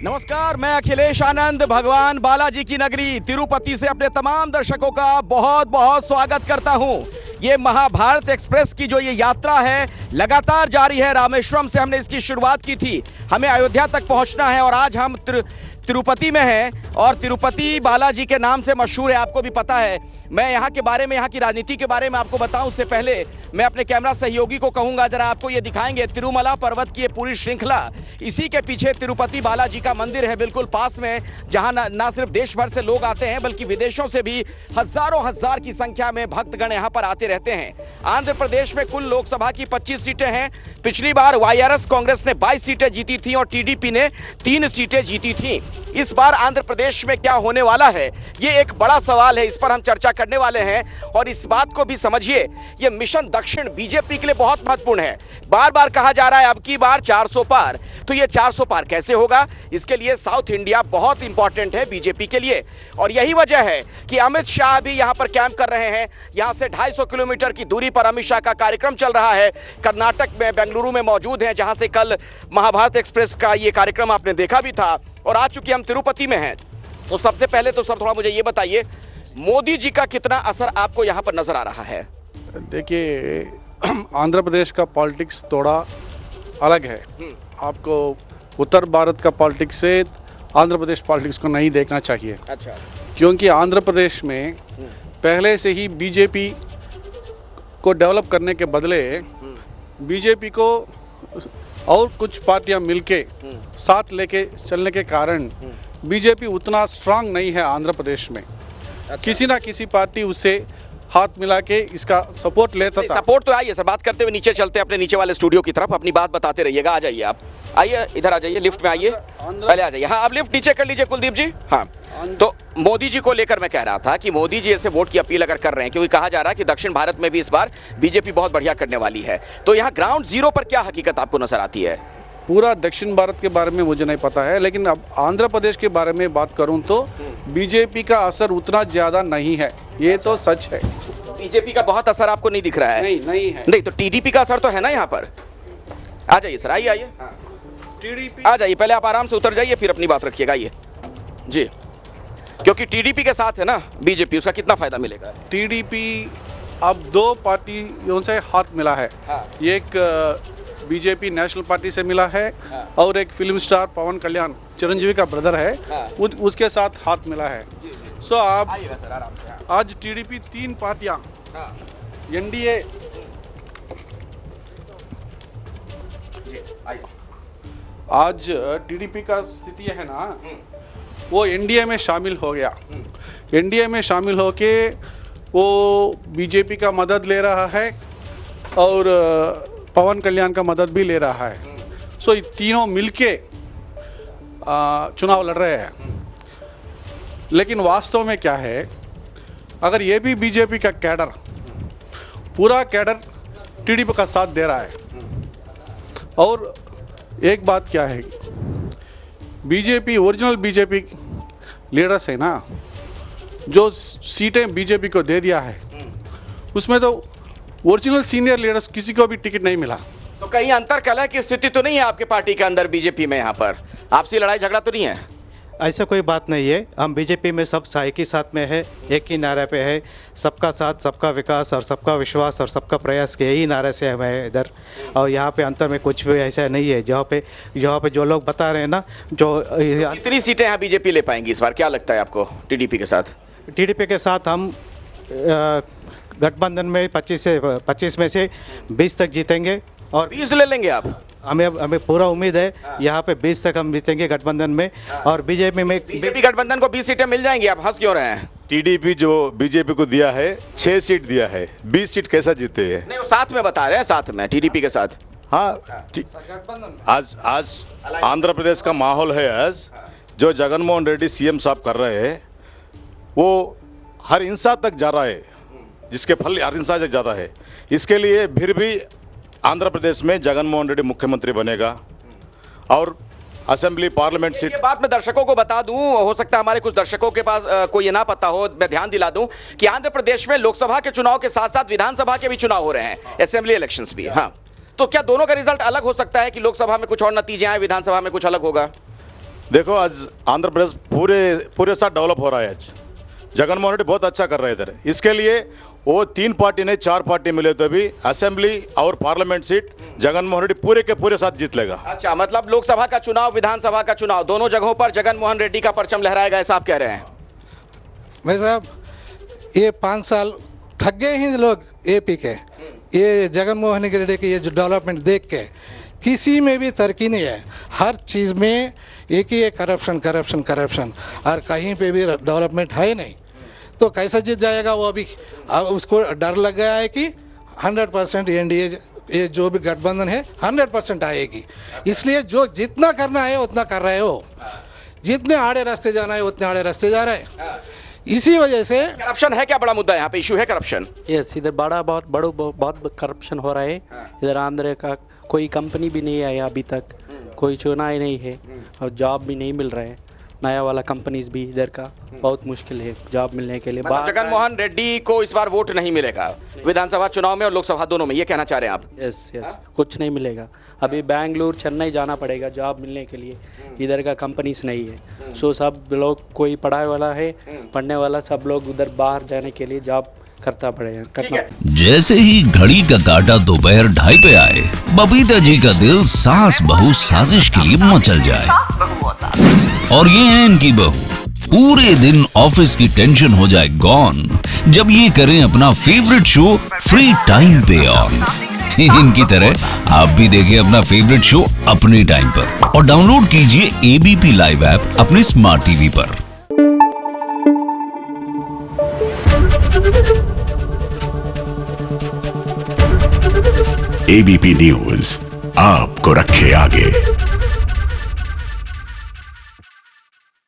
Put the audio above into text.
नमस्कार, मैं अखिलेश आनंद भगवान बालाजी की नगरी तिरुपति से अपने तमाम दर्शकों का बहुत बहुत स्वागत करता हूं। ये महाभारत एक्सप्रेस की जो ये यात्रा है लगातार जारी है। रामेश्वरम से हमने इसकी शुरुआत की थी, हमें अयोध्या तक पहुंचना है और आज हम तिरुपति में हैं और तिरुपति बालाजी के नाम से मशहूर है, आपको भी पता है। मैं यहाँ के बारे में, यहाँ की राजनीति के बारे में आपको बताऊं उससे पहले मैं अपने कैमरा सहयोगी को कहूंगा जरा आपको ये दिखाएंगे तिरुमला पर्वत की ये पूरी श्रृंखला। इसी के पीछे तिरुपति बालाजी का मंदिर है बिल्कुल पास में, जहां ना सिर्फ देश भर से लोग आते हैं बल्कि विदेशों से भी हजारों हजार की संख्या में भक्तगण यहाँ पर आते रहते हैं। आंध्र प्रदेश में कुल लोकसभा की 25 सीटें हैं। पिछली बार वाईआरएस कांग्रेस ने 22 सीटें जीती थी और टीडीपी ने 3 सीटें जीती थी। इस बार आंध्र प्रदेश में क्या होने वाला है, ये एक बड़ा सवाल है, इस पर हम चर्चा करने वाले हैं। और इस बात को भी समझिए, ये मिशन दक्षिण बीजेपी के लिए बहुत महत्वपूर्ण है। बार बार कहा जा रहा है अब की बार 400 पार, तो ये 400 पार कैसे होगा, इसके लिए साउथ इंडिया बहुत इंपॉर्टेंट है बीजेपी के लिए। और यही वजह है कि अमित शाह भी यहां पर कैंप कर रहे हैं। यहां से 250 किलोमीटर की दूरी पर अमित शाह का कार्यक्रम चल रहा है। कर्नाटक में बेंगलुरु में मौजूद हैं, जहां से कल महाभारत एक्सप्रेस का ये कार्यक्रम आपने देखा भी था। और आज चूंकि हम तिरुपति में हैं, तो सबसे पहले तो सर थोड़ा मुझे ये बताइए, मोदी जी का कितना असर आपको यहां पर नजर आ रहा है? देखिए, आंध्र प्रदेश का पॉलिटिक्स थोड़ा अलग है। आपको उत्तर भारत का पॉलिटिक्स से आंध्र प्रदेश पॉलिटिक्स को नहीं देखना चाहिए। अच्छा। क्योंकि आंध्र प्रदेश में पहले से ही बीजेपी को डेवलप करने के बदले बीजेपी को और कुछ पार्टियां मिलके साथ लेके चलने के कारण बीजेपी उतना स्ट्रांग नहीं है आंध्र प्रदेश में। अच्छा। किसी ना किसी पार्टी उससे हाथ मिला के इसका सपोर्ट लेता था। सपोर्ट तो आइए सर, बात करते हुए नीचे चलते हैं अपने नीचे वाले स्टूडियो की तरफ, अपनी बात बताते रहिएगा। आ जाइए, आप आइए, इधर आ जाइए, लिफ्ट में आइए, पहले आ जाइए। हाँ, आप लिफ्ट नीचे कर लीजिए कुलदीप जी। हाँ, तो मोदी जी को लेकर मैं कह रहा था कि मोदी जी ऐसे वोट की अपील अगर कर रहे हैं, क्योंकि कहा जा रहा है कि दक्षिण भारत में भी इस बार बीजेपी बहुत बढ़िया करने वाली है, तो यहाँ ग्राउंड जीरो पर क्या हकीकत आपको नजर आती है? पूरा दक्षिण भारत के बारे में मुझे नहीं पता है, लेकिन अब आंध्र प्रदेश के बारे में बात करूं तो बीजेपी का असर उतना ज्यादा नहीं है, ये तो सच है। बीजेपी का बहुत असर आपको नहीं दिख रहा है? नहीं है। नहीं, तो टीडीपी का असर तो है ना यहाँ पर। आ जाइए सर, आइए टीडीपी आ जाइए, पहले आप आराम से उतर जाइए, फिर अपनी बात रखिएगा। आइए जी, क्योंकि टीडीपी के साथ है ना बीजेपी, उसका कितना फायदा मिलेगा? टीडीपी अब 2 पार्टियों से हाथ मिला है। हाँ। एक बीजेपी नेशनल पार्टी से मिला है। हाँ। और एक फिल्म स्टार पवन कल्याण, चिरंजीवी का ब्रदर है। हाँ। उसके साथ हाथ मिला है। सो आप आइएगा सर, आराम से। आज टीडीपी 3 पार्टियां एनडीए आज टीडीपी का स्थिति है ना, वो एनडीए में शामिल हो गया। एनडीए में शामिल होके वो बीजेपी का मदद ले रहा है और पवन कल्याण का मदद भी ले रहा है। सो ये तीनों मिलके चुनाव लड़ रहे हैं। लेकिन वास्तव में क्या है, अगर ये भी बीजेपी का कैडर, पूरा कैडर टीडीपी का साथ दे रहा है। और एक बात क्या है, बीजेपी ओरिजिनल बीजेपी लीडर्स है ना, जो सीटें बीजेपी को दे दिया है, उसमें तो ओरिजिनल सीनियर लीडर्स किसी को भी टिकट नहीं मिला। तो कहीं अंतर कलह की स्थिति तो नहीं है आपके पार्टी के अंदर बीजेपी में? यहाँ पर आपसी लड़ाई झगड़ा तो नहीं है? ऐसा कोई बात नहीं है। हम बीजेपी में सब एक ही साथ में है, एक ही नारे पे है, सबका साथ, सबका विकास और सबका विश्वास और सबका प्रयास के यही नारे से हमें इधर। और यहाँ पे अंतर में कुछ भी ऐसा नहीं है। जहाँ पे जो लोग बता रहे हैं ना, जो कितनी सीटें यहाँ बीजेपी ले पाएंगी इस बार, क्या लगता है आपको टीडीपी के साथ? टीडीपी के साथ हम गठबंधन में 25 में से 20 तक जीतेंगे। और 20 ले लेंगे आप? हमें पूरा उम्मीद है यहाँ पे 20 तक हम जीतेंगे गठबंधन में। और बीजेपी में गठबंधन को 20 सीटें मिल जाएंगी। आप हंस क्यों रहे हैं? टीडीपी जो बीजेपी को दिया है 6 सीट दिया है, 20 सीट कैसा जीते हैं? नहीं, वो साथ में बता रहे हैं, साथ में टीडीपी के साथ। हाँ, आज आंध्र प्रदेश का माहौल है। आज जो जगनमोहन रेड्डी सीएम साहब कर रहे हैं, वो हर इंसान तक जा रहा है, जिसके फल हर इंसान तक जाता है। इसके लिए फिर भी आंध्र प्रदेश में जगनमोहन रेड्डी मुख्यमंत्री बनेगा और असेंबली पार्लियामेंट सीट। ये बात मैं दर्शकों को बता दूं, हो सकता है हमारे कुछ दर्शकों के पास कोई ये ना पता हो, मैं ध्यान दिला दूं कि आंध्र प्रदेश में लोकसभा के चुनाव के साथ साथ विधानसभा के भी चुनाव हो रहे हैं, असेंबली इलेक्शंस भी। हाँ, तो क्या दोनों का रिजल्ट अलग हो सकता है कि लोकसभा में कुछ और नतीजे आए, विधानसभा में कुछ अलग होगा? देखो आज आंध्र प्रदेश पूरे साथ डेवलप हो रहा है। आज जगनमोहन रेड्डी बहुत अच्छा कर रहे हैं इधर। इसके लिए वो 3 पार्टी नहीं 4 पार्टी मिले तो भी असेंबली और पार्लियामेंट सीट जगनमोहन रेड्डी पूरे के पूरे साथ जीत लेगा। अच्छा, मतलब लोकसभा का चुनाव, विधानसभा का चुनाव, दोनों जगहों पर जगनमोहन रेड्डी का परचम लहराएगा, ऐसा आप कह रहे हैं? भाई साहब, ये 5 साल थक गए हैं लोग एपी के, ये जगनमोहन रेड्डी के ये जो डेवलपमेंट देख के किसी में भी तरक्की नहीं है। हर चीज में एक ही करप्शन करप्शन करप्शन, और कहीं पे भी डेवलपमेंट है नहीं, तो कैसा जीत जाएगा वो? अभी अब उसको डर लग गया है कि 100% एनडीए, ये जो भी गठबंधन है 100% आएगी, इसलिए जो जितना करना है उतना कर रहे हो, जितने आड़े रास्ते जाना है उतने आड़े रास्ते जा रहे हैं। इसी वजह से करप्शन है क्या बड़ा मुद्दा? यहाँ पे इशू है करप्शन? यस, इधर बहुत करप्शन हो रहा है। इधर आंध्र का कोई कंपनी भी नहीं आया अभी तक, कोई चुना ही नहीं है, और जॉब भी नहीं मिल रहा है। नया वाला कंपनीज भी इधर का बहुत मुश्किल है जॉब मिलने के लिए। मतलब जगनमोहन रेड्डी को इस बार वोट नहीं मिलेगा विधानसभा चुनाव में और लोकसभा दोनों में, ये कहना चाह रहे हैं आप? यस, कुछ नहीं मिलेगा। अभी बेंगलुरु चेन्नई जाना पड़ेगा जॉब मिलने के लिए, इधर का कंपनीज नहीं है। सो सब लोग, कोई पढ़ाई वाला है, पढ़ने वाला, सब लोग उधर बाहर जाने के लिए जॉब करना। जैसे ही घड़ी का काटा दोपहर 2:30 पे आए, बबीता जी का दिल सास बहू साजिश के लिए मचल जाए। और ये है इनकी बहू, पूरे दिन ऑफिस की टेंशन हो जाए गॉन जब ये करें अपना फेवरेट शो फ्री टाइम पे ऑन। इनकी तरह आप भी देखें अपना फेवरेट शो अपने टाइम पर और डाउनलोड कीजिए एबीपी लाइव ऐप अपने स्मार्ट टीवी पर। एबीपी न्यूज आपको रखे आगे।